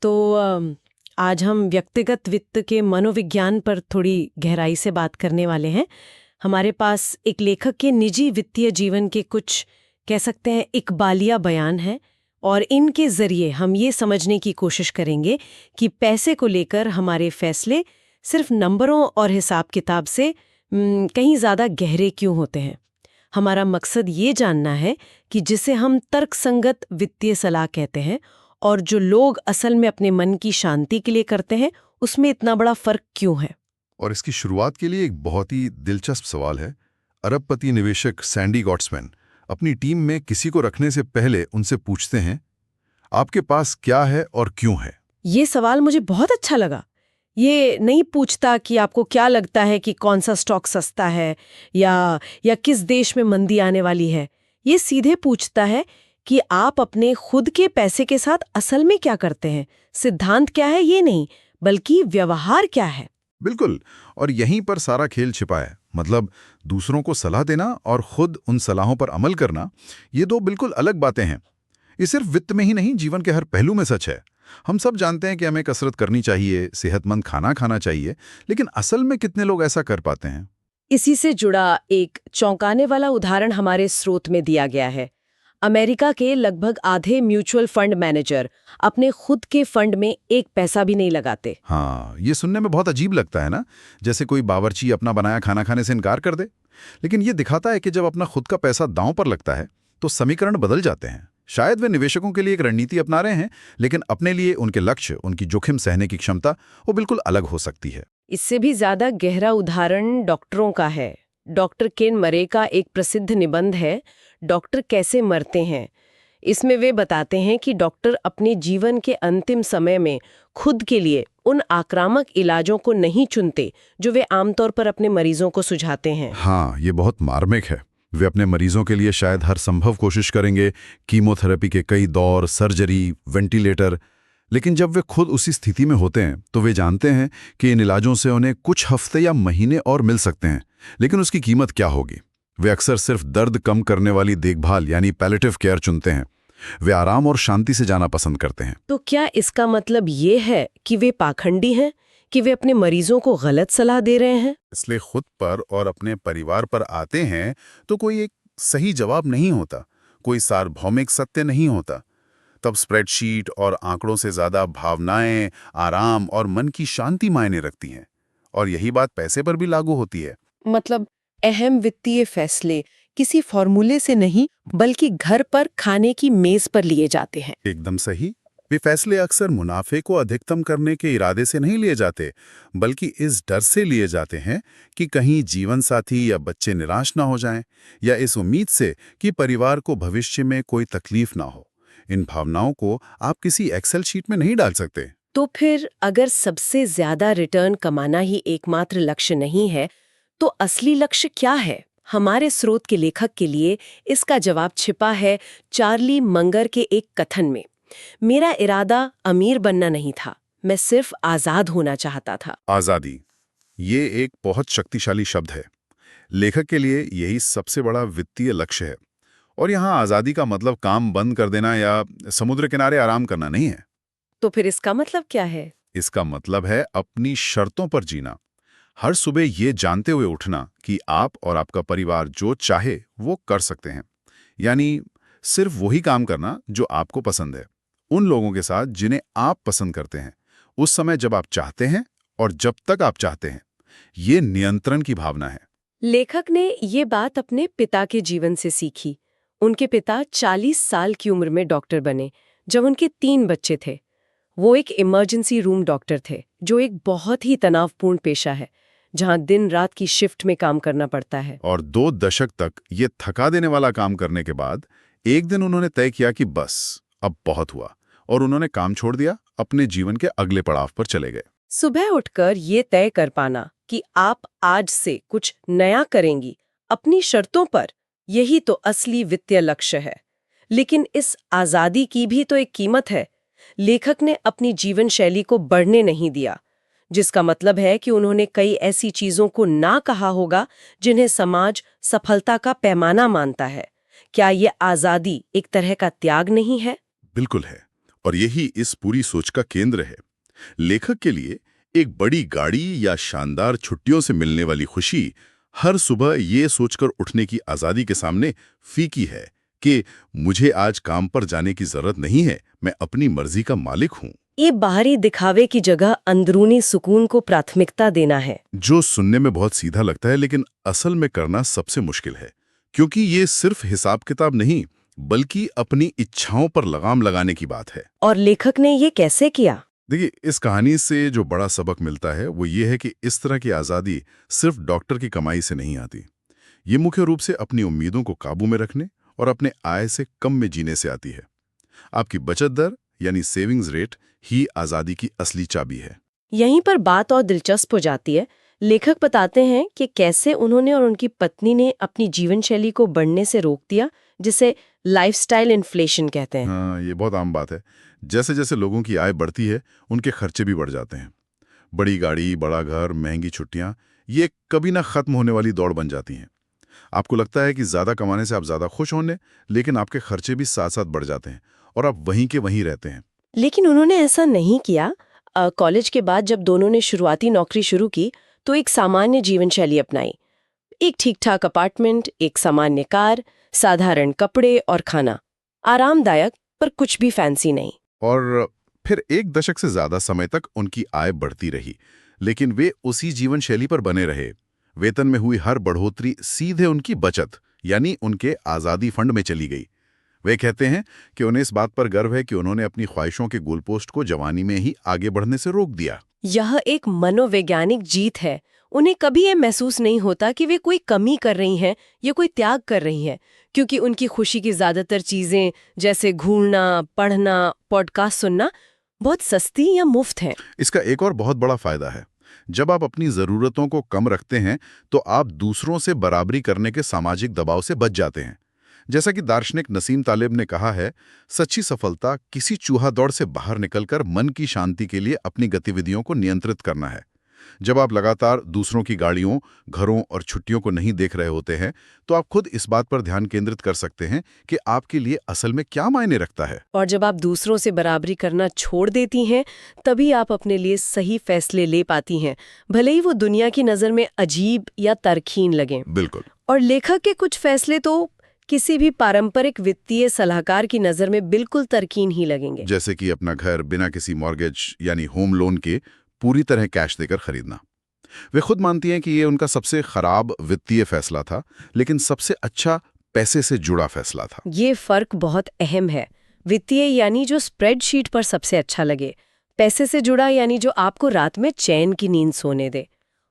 तो आज हम व्यक्तिगत वित्त के मनोविज्ञान पर थोड़ी गहराई से बात करने वाले हैं। हमारे पास एक लेखक के निजी वित्तीय जीवन के कुछ कह सकते हैं इकबालिया बयान है और इनके जरिए हम ये समझने की कोशिश करेंगे कि पैसे को लेकर हमारे फैसले सिर्फ नंबरों और हिसाब किताब से कहीं ज़्यादा गहरे क्यों होते हैं। हमारा मकसद ये जानना है कि जिसे हम तर्कसंगत वित्तीय सलाह कहते हैं और जो लोग असल में अपने मन की शांति के लिए करते हैं, उसमें इतना बड़ा फर्क क्यों है। और इसकी शुरुआत के लिए एक बहुत ही दिलचस्प सवाल है। अरबपति निवेशक सैंडी गॉट्समैन अपनी टीम में किसी को रखने से पहले उनसे पूछते हैं, आपके पास क्या है और क्यों है। ये सवाल मुझे बहुत अच्छा लगा। ये नहीं पूछता कि आपको क्या लगता है कि कौन सा स्टॉक सस्ता है या किस देश में मंदी आने वाली है। ये सीधे पूछता है कि आप अपने खुद के पैसे के साथ असल में क्या करते हैं, सिद्धांत क्या है, ये नहीं बल्कि व्यवहार क्या है। बिल्कुल, और यहीं पर सारा खेल छिपा है। मतलब दूसरों को सलाह देना और खुद उन सलाहों पर अमल करना, ये दो बिल्कुल अलग बातें हैं। ये सिर्फ वित्त में ही नहीं, जीवन के हर पहलू में सच है। हम सब जानते हैं कि हमें कसरत करनी चाहिए, सेहतमंद खाना खाना चाहिए, लेकिन असल में कितने लोग ऐसा कर पाते हैं। इसी से जुड़ा एक चौंकाने वाला उदाहरण हमारे स्रोत में दिया गया है। अमेरिका के लगभग आधे म्यूचुअल फंड मैनेजर अपने खुद के फंड में एक पैसा भी नहीं लगाते। हाँ, ये सुनने में बहुत अजीब लगता है ना, जैसे कोई बावर्ची अपना बनाया खाना खाने से इनकार कर दे। लेकिन ये दिखाता है कि जब अपना खुद का पैसा दांव पर लगता है तो समीकरण बदल जाते हैं। शायद वे निवेशकों के लिए एक रणनीति अपना रहे हैं, लेकिन अपने लिए उनके लक्ष्य, उनकी जोखिम सहने की क्षमता वो बिल्कुल अलग हो सकती है। इससे भी ज्यादा गहरा उदाहरण डॉक्टरों का है। डॉक्टर केन मरे का एक प्रसिद्ध निबंध है, डॉक्टर कैसे मरते हैं। इसमें वे बताते हैं कि डॉक्टर अपने जीवन के अंतिम समय में खुद के लिए उन आक्रामक इलाजों को नहीं चुनते जो वे आमतौर पर अपने मरीजों को सुझाते हैं। हाँ, ये बहुत मार्मिक है। वे अपने मरीजों के लिए शायद हर संभव कोशिश करेंगे, कीमोथेरेपी के कई दौर, सर्जरी, वेंटिलेटर, लेकिन जब वे खुद उसी स्थिति में होते हैं तो वे जानते हैं कि इन इलाजों से उन्हें कुछ हफ्ते या महीने और मिल सकते हैं, लेकिन उसकी कीमत क्या होगी। वे अक्सर सिर्फ दर्द कम करने वाली देखभाल यानी पैलेटिव केयर चुनते हैं। वे आराम और शांति से जाना पसंद करते हैं। तो क्या इसका मतलब ये है कि वे पाखंडी हैं, कि वे अपने मरीजों को गलत सलाह दे रहे हैं? इसलिए खुद पर और अपने परिवार पर आते हैं तो कोई एक सही जवाब नहीं होता, कोई सार्वभौमिक सत्य नहीं होता। तब स्प्रेडशीट और आंकड़ों से ज्यादा भावनाएं, आराम और मन की शांति मायने रखती हैं। और यही बात पैसे पर भी लागू होती है। मतलब अहम वित्तीय फैसले किसी फॉर्मूले से नहीं बल्कि घर पर खाने की मेज पर लिए जाते हैं। एकदम सही। वे फैसले अक्सर मुनाफे को अधिकतम करने के इरादे से नहीं लिए जाते, बल्कि इस डर से लिए जाते हैं कि कहीं जीवन साथी या बच्चे निराश ना हो जाएं, या इस उम्मीद से कि परिवार को भविष्य में कोई तकलीफ ना हो। इन भावनाओं को आप किसी एक्सेल शीट में नहीं डाल सकते। तो फिर अगर सबसे ज्यादा रिटर्न कमाना ही एकमात्र लक्ष्य नहीं है, तो असली लक्ष्य क्या है? हमारे स्रोत के लेखक के लिए इसका जवाब छिपा है चार्ली मंगर के एक कथन में। मेरा इरादा अमीर बनना नहीं था, मैं सिर्फ आजाद होना चाहता था। आजादी, ये एक बहुत शक्तिशाली शब्द है। लेखक के लिए यही सबसे बड़ा वित्तीय लक्ष्य है। और यहाँ आजादी का मतलब काम बंद कर देना या समुद्र किनारे आराम करना नहीं है। तो फिर इसका मतलब क्या है? इसका मतलब है अपनी शर्तों पर जीना। हर सुबह ये जानते हुए उठना कि आप और आपका परिवार जो चाहे वो कर सकते हैं। यानी सिर्फ वही काम करना जो आपको पसंद है, उन लोगों के साथ जिन्हें आप पसंद करते हैं, उस समय जब आप चाहते हैं और जब तक आप चाहते हैं। ये नियंत्रण की भावना है। लेखक ने ये बात अपने पिता के जीवन से सीखी। उनके पिता 40 साल की उम्र में डॉक्टर बने जब उनके 3 बच्चे थे। वो एक इमरजेंसी रूम डॉक्टर थे, जो एक बहुत ही तनावपूर्ण पेशा है, जहां दिन रात की शिफ्ट में काम करना पड़ता है। और 2 दशक तक ये थका देने वाला काम करने के बाद एक दिन उन्होंने तय किया कि बस अब बहुत हुआ, और उन्होंने काम छोड़ दिया, अपने जीवन के अगले पड़ाव पर चले गए। सुबह उठकर ये तय कर पाना कि आप आज से कुछ नया करेंगी अपनी शर्तों पर, यही तो असली वित्तीय लक्ष्य है। लेकिन इस आजादी की भी तो एक कीमत है। लेखक ने अपनी जीवन शैली को बढ़ने नहीं दिया, जिसका मतलब है कि उन्होंने कई ऐसी चीजों को ना कहा होगा जिन्हें समाज सफलता का पैमाना मानता है। क्या ये आजादी एक तरह का त्याग नहीं है? बिल्कुल है। और यही इस पूरी सोच का केंद्र है। लेखक के लिए एक बड़ी गाड़ी या शानदार छुट्टियों से मिलने वाली खुशी हर सुबह ये सोचकर उठने की आज़ादी के सामने फीकी है कि मुझे आज काम पर जाने की जरूरत नहीं है, मैं अपनी मर्जी का मालिक हूँ। ये बाहरी दिखावे की जगह अंदरूनी सुकून को प्राथमिकता देना है। जो सुनने में बहुत सीधा लगता है, लेकिन असल में करना सबसे मुश्किल है, क्योंकि ये सिर्फ हिसाब किताब नहीं बल्कि अपनी इच्छाओं पर लगाम लगाने की बात है। और लेखक ने ये कैसे किया? देखिए, इस कहानी से जो बड़ा सबक मिलता है वो ये है कि इस तरह की आज़ादी सिर्फ डॉक्टर की कमाई से नहीं आती। ये मुख्य रूप से अपनी उम्मीदों को काबू में रखने और अपने आय से कम में जीने से आती है। आपकी बचत दर यानी सेविंग्स रेट ही आज़ादी की असली चाबी है। यहीं पर बात और दिलचस्प हो जाती है। लेखक बताते हैं कि कैसे उन्होंने और उनकी पत्नी ने अपनी जीवन शैली को बढ़ने से रोक दिया, जिसे लाइफस्टाइल इन्फ्लेशन कहते हैं। हाँ, ये बहुत आम बात है। जैसे जैसे लोगों की आय बढ़ती है, उनके खर्चे भी बढ़ जाते हैं। बड़ी गाड़ी, बड़ा घर, महंगी छुट्टियां, ये कभी ना खत्म होने वाली दौड़ बन जाती हैं। आपको लगता है कि ज्यादा कमाने से आप ज्यादा खुश होंगे, लेकिन आपके खर्चे भी साथ साथ बढ़ जाते हैं और आप वहीं के वहीं रहते हैं। लेकिन उन्होंने ऐसा नहीं किया। कॉलेज के बाद जब दोनों ने शुरुआती नौकरी शुरू की तो एक सामान्य जीवन शैली अपनाई। एक ठीक-ठाक अपार्टमेंट, एक सामान्य कार, साधारण कपड़े और खाना। आरामदायक, पर कुछ भी फैंसी नहीं। और फिर 1 दशक से ज्यादा समय तक उनकी आय बढ़ती रही, लेकिन वे उसी जीवन शैली पर बने रहे। वेतन में हुई हर बढ़ोतरी सीधे उनकी बचत यानी उनके आज़ादी फंड में चली गई। वे कहते हैं कि उन्हें इस बात पर गर्व है कि उन्होंने अपनी ख्वाहिशों के गोलपोस्ट को जवानी में ही आगे बढ़ने से रोक दिया। यह एक मनोवैज्ञानिक जीत है। उन्हें कभी ये महसूस नहीं होता कि वे कोई कमी कर रही हैं या कोई त्याग कर रही हैं, क्योंकि उनकी खुशी की ज्यादातर चीजें जैसे घूमना, पढ़ना, पॉडकास्ट सुनना बहुत सस्ती या मुफ्त हैं। इसका एक और बहुत बड़ा फायदा है, जब आप अपनी ज़रूरतों को कम रखते हैं तो आप दूसरों से बराबरी करने के सामाजिक दबाव से बच जाते हैं। जैसा कि दार्शनिक नसीम तालिब ने कहा है, सच्ची सफलता किसी चूहा दौड़ से बाहर निकलकर मन की शांति के लिए अपनी गतिविधियों को नियंत्रित करना है। जब आप लगातार दूसरों की गाड़ियों, घरों और छुट्टियों को नहीं देख रहे होते हैं, तो आप खुद इस बात पर ध्यान केंद्रित कर सकते हैं कि आपके लिए असल में क्या मायने रखता है। और जब आप दूसरों से बराबरी करना छोड़ देती हैं, तभी आप अपने लिए सही फैसले ले पाती हैं, भले ही वो दुनिया की नज़र में अजीब या तरकीन लगें। बिल्कुल। और लेखक के कुछ फैसले तो किसी भी पारंपरिक वित्तीय सलाहकार की नज़र में बिल्कुल तरकीन ही लगेंगे। जैसे कि अपना घर बिना किसी मॉर्गेज यानी होम लोन के पूरी तरह कैश देकर खरीदना। वे खुद मानती हैं कि ये उनका सबसे खराब वित्तीय फैसला था, लेकिन सबसे अच्छा पैसे से जुड़ा फैसला था। ये फर्क बहुत अहम है। वित्तीय यानी जो स्प्रेडशीट पर सबसे अच्छा लगे, पैसे से जुड़ा यानी जो आपको रात में चैन की नींद सोने दे।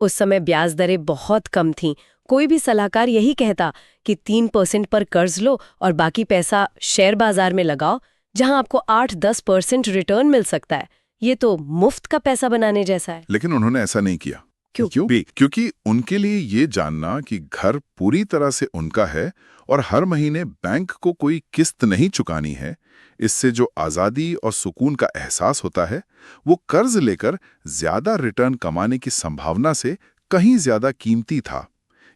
उस समय ब्याज दरें बहुत कम थीं। कोई भी सलाहकार यही कहता कि 3% पर कर्ज लो और बाकी पैसा शेयर बाजार में लगाओ, जहां आपको 8-10% रिटर्न मिल सकता है। ये तो मुफ्त का पैसा बनाने जैसा है। लेकिन उन्होंने ऐसा नहीं किया। क्यों? क्योंकि उनके लिए ये जानना कि घर पूरी तरह से उनका है और हर महीने बैंक को कोई किस्त नहीं चुकानी है, इससे जो आज़ादी और सुकून का एहसास होता है, वो कर्ज लेकर ज्यादा रिटर्न कमाने की संभावना से कहीं ज्यादा कीमती था।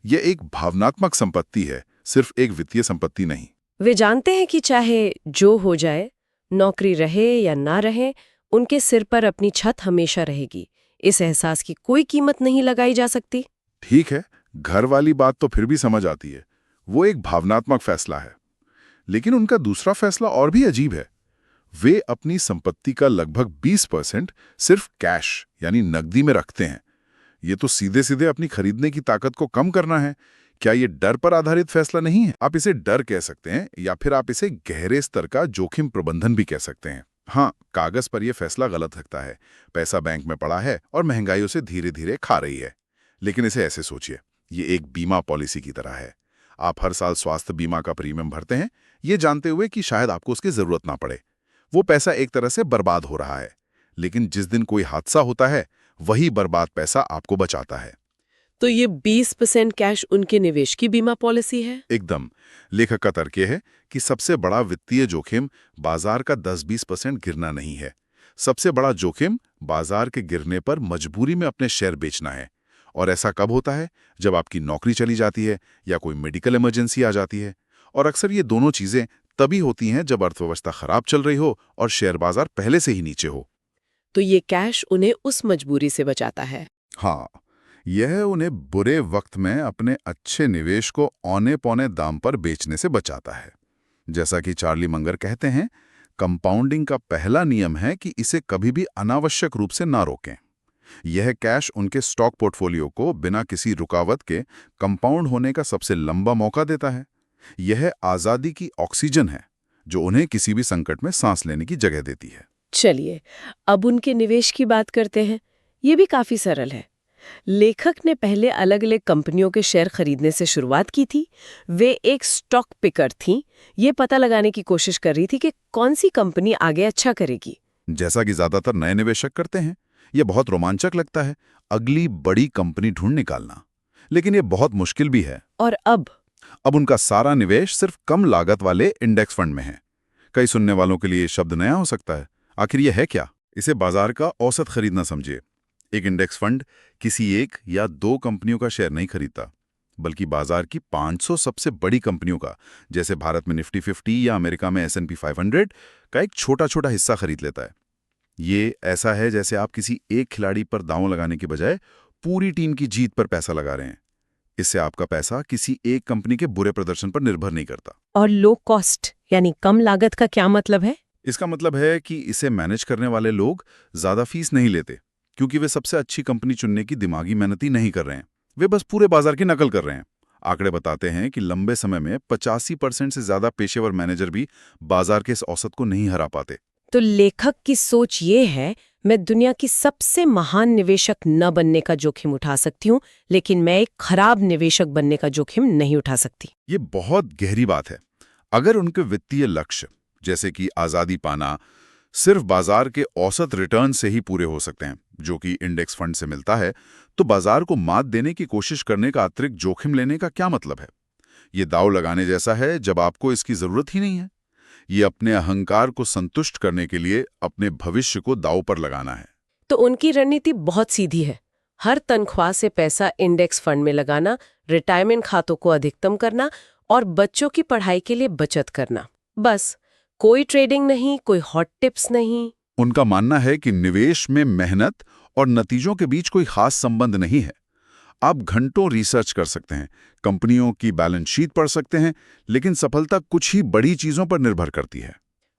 यह एक भावनात्मक संपत्ति है, सिर्फ एक वित्तीय संपत्ति नहीं। वे जानते हैं कि चाहे जो हो जाए, नौकरी रहे या ना रहे, उनके सिर पर अपनी छत हमेशा रहेगी। इस एहसास की कोई कीमत नहीं लगाई जा सकती। ठीक है, घर वाली बात तो फिर भी समझ आती है, वो एक भावनात्मक फैसला है। लेकिन उनका दूसरा फैसला और भी अजीब है। वे अपनी संपत्ति का लगभग 20% सिर्फ कैश यानी नकदी में रखते हैं। ये तो सीधे सीधे अपनी खरीदने की ताकत को कम करना है। क्या ये डर पर आधारित फैसला नहीं है? आप इसे डर कह सकते हैं या फिर आप इसे गहरे स्तर का जोखिम प्रबंधन भी कह सकते हैं। हाँ, कागज पर यह फैसला गलत लगता है। पैसा बैंक में पड़ा है और महंगाई उसे धीरे धीरे खा रही है। लेकिन इसे ऐसे सोचिए, ये एक बीमा पॉलिसी की तरह है। आप हर साल स्वास्थ्य बीमा का प्रीमियम भरते हैं, ये जानते हुए कि शायद आपको उसकी जरूरत ना पड़े। वो पैसा एक तरह से बर्बाद हो रहा है, लेकिन जिस दिन कोई हादसा होता है, वही बर्बाद पैसा आपको बचाता है। तो ये 20% कैश उनके निवेश की बीमा पॉलिसी है? एकदम। लेखक का तर्क है कि सबसे बड़ा वित्तीय जोखिम बाजार का 10-20% गिरना नहीं है। सबसे बड़ा जोखिम बाजार के गिरने पर मजबूरी में अपने शेयर बेचना है। और ऐसा कब होता है? जब आपकी नौकरी चली जाती है या कोई मेडिकल इमरजेंसी आ जाती है। और अक्सर ये दोनों चीजें तभी होती हैं जब अर्थव्यवस्था खराब चल रही हो और शेयर बाजार पहले से ही नीचे हो। तो ये कैश उन्हें उस मजबूरी से बचाता है। हाँ, यह उन्हें बुरे वक्त में अपने अच्छे निवेश को औने पौने दाम पर बेचने से बचाता है। जैसा कि चार्ली मंगर कहते हैं, कंपाउंडिंग का पहला नियम है कि इसे कभी भी अनावश्यक रूप से ना रोकें। यह कैश उनके स्टॉक पोर्टफोलियो को बिना किसी रुकावट के कंपाउंड होने का सबसे लंबा मौका देता है। यह आज़ादी की ऑक्सीजन है जो उन्हें किसी भी संकट में सांस लेने की जगह देती है। चलिए, अब उनके निवेश की बात करते हैं। ये भी काफी सरल है। लेखक ने पहले अलग अलग कंपनियों के शेयर खरीदने से शुरुआत की थी। वे एक स्टॉक पिकर थीं। ये पता लगाने की कोशिश कर रही थी कि कौन सी कंपनी आगे अच्छा करेगी। जैसा कि ज्यादातर नए निवेशक करते हैं, यह बहुत रोमांचक लगता है, अगली बड़ी कंपनी ढूंढ निकालना। लेकिन यह बहुत मुश्किल भी है। और अब उनका सारा निवेश सिर्फ कम लागत वाले इंडेक्स फंड में है। कई सुनने वालों के लिए ये शब्द नया हो सकता है। आखिर यह है क्या? इसे बाजार का औसत खरीदना समझिए। एक इंडेक्स फंड किसी एक या दो कंपनियों का शेयर नहीं खरीदता, बल्कि बाजार की 500 सबसे बड़ी कंपनियों का, जैसे भारत में निफ्टी 50 या अमेरिका में S&P 500 का एक छोटा छोटा हिस्सा खरीद लेता है। ये ऐसा है जैसे आप किसी एक खिलाड़ी पर दांव लगाने के बजाय पूरी टीम की जीत पर पैसा लगा रहे हैं। इससे आपका पैसा किसी एक कंपनी के बुरे प्रदर्शन पर निर्भर नहीं करता। और लो कॉस्ट यानी कम लागत का क्या मतलब है? इसका मतलब है कि इसे मैनेज करने वाले लोग ज्यादा फीस नहीं लेते, क्योंकि वे सबसे अच्छी कंपनी चुनने की दिमागी मेहनत ही नहीं कर रहे हैं। वे बस पूरे बाजार की नकल कर रहे हैं। आंकड़े बताते हैं कि लंबे समय में 85% से ज्यादा पेशेवर मैनेजर भी बाजार के इस औसत को नहीं हरा पाते। तो लेखक की सोच ये है, मैं दुनिया की सबसे महान निवेशक न बनने का जोखिम उठा सकती हूँ, लेकिन मैं एक खराब निवेशक बनने का जोखिम नहीं उठा सकती। ये बहुत गहरी बात है। अगर उनके वित्तीय लक्ष्य, जैसे कि आज़ादी पाना, सिर्फ बाजार के औसत रिटर्न से ही पूरे हो सकते हैं, जो कि इंडेक्स फंड से मिलता है, तो बाजार को मात देने की कोशिश करने का अतिरिक्त जोखिम लेने का क्या मतलब है? ये दांव लगाने जैसा है जब आपको इसकी जरूरत ही नहीं है। ये अपने अहंकार को संतुष्ट करने के लिए अपने भविष्य को दांव पर लगाना है। तो उनकी रणनीति बहुत सीधी है। हर तनख्वाह से पैसा इंडेक्स फंड में लगाना, रिटायरमेंट खातों को अधिकतम करना और बच्चों की पढ़ाई के लिए बचत करना। बस, कोई ट्रेडिंग नहीं, कोई हॉट टिप्स नहीं। उनका मानना है कि निवेश में मेहनत और नतीजों के बीच कोई खास संबंध नहीं है। आप घंटों रिसर्च कर सकते हैं, कंपनियों की बैलेंस शीट पढ़ सकते हैं, लेकिन सफलता कुछ ही बड़ी चीजों पर निर्भर करती है।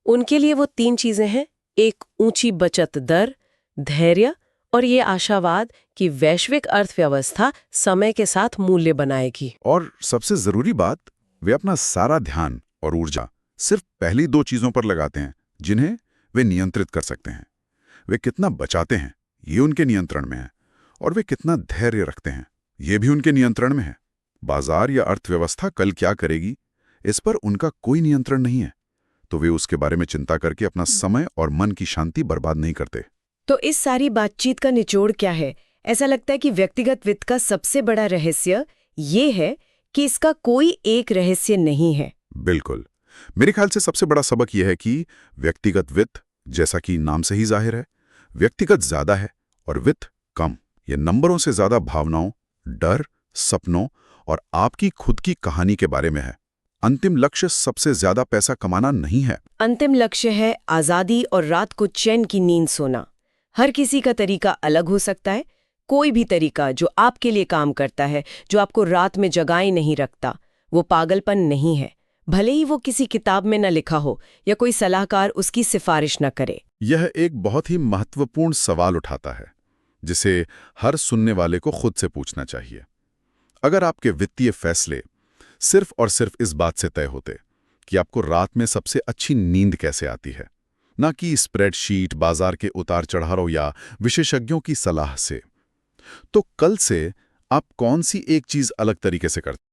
उनके लिए वो 3 चीजें हैं: एक ऊंची बचत दर, धैर्य और ये आशावाद कि वैश्विक अर्थव्यवस्था समय के साथ मूल्य बनाएगी। और सबसे जरूरी बात, वे अपना सारा ध्यान और ऊर्जा सिर्फ पहली 2 चीजों पर लगाते हैं, जिन्हें वे नियंत्रित कर सकते हैं। वे कितना बचाते हैं, ये उनके नियंत्रण में है, और वे कितना धैर्य रखते हैं, ये भी उनके नियंत्रण में है। बाजार या अर्थव्यवस्था कल क्या करेगी, इस पर उनका कोई नियंत्रण नहीं है, तो वे उसके बारे में चिंता करके अपना समय और मन की शांति बर्बाद नहीं करते। तो इस सारी बातचीत का निचोड़ क्या है? ऐसा लगता है कि व्यक्तिगत वित्त का सबसे बड़ा रहस्य ये है कि इसका कोई एक रहस्य नहीं है। बिल्कुल। मेरे ख्याल से सबसे बड़ा सबक यह है कि व्यक्तिगत वित्त, जैसा कि नाम से ही जाहिर है, व्यक्तिगत ज्यादा है और वित्त कम। ये नंबरों से ज्यादा भावनाओं, डर, सपनों और आपकी खुद की कहानी के बारे में है। अंतिम लक्ष्य सबसे ज्यादा पैसा कमाना नहीं है। अंतिम लक्ष्य है आजादी और रात को चैन की नींद सोना। हर किसी का तरीका अलग हो सकता है। कोई भी तरीका जो आपके लिए काम करता है, जो आपको रात में जगाए नहीं रखता, वो पागलपन नहीं है, भले ही वो किसी किताब में न लिखा हो या कोई सलाहकार उसकी सिफारिश न करे। यह एक बहुत ही महत्वपूर्ण सवाल उठाता है, जिसे हर सुनने वाले को खुद से पूछना चाहिए। अगर आपके वित्तीय फैसले सिर्फ और सिर्फ इस बात से तय होते कि आपको रात में सबसे अच्छी नींद कैसे आती है, ना कि स्प्रेडशीट, बाजार के उतार चढ़ाव या विशेषज्ञों की सलाह से, तो कल से आप कौन सी एक चीज अलग तरीके से करते?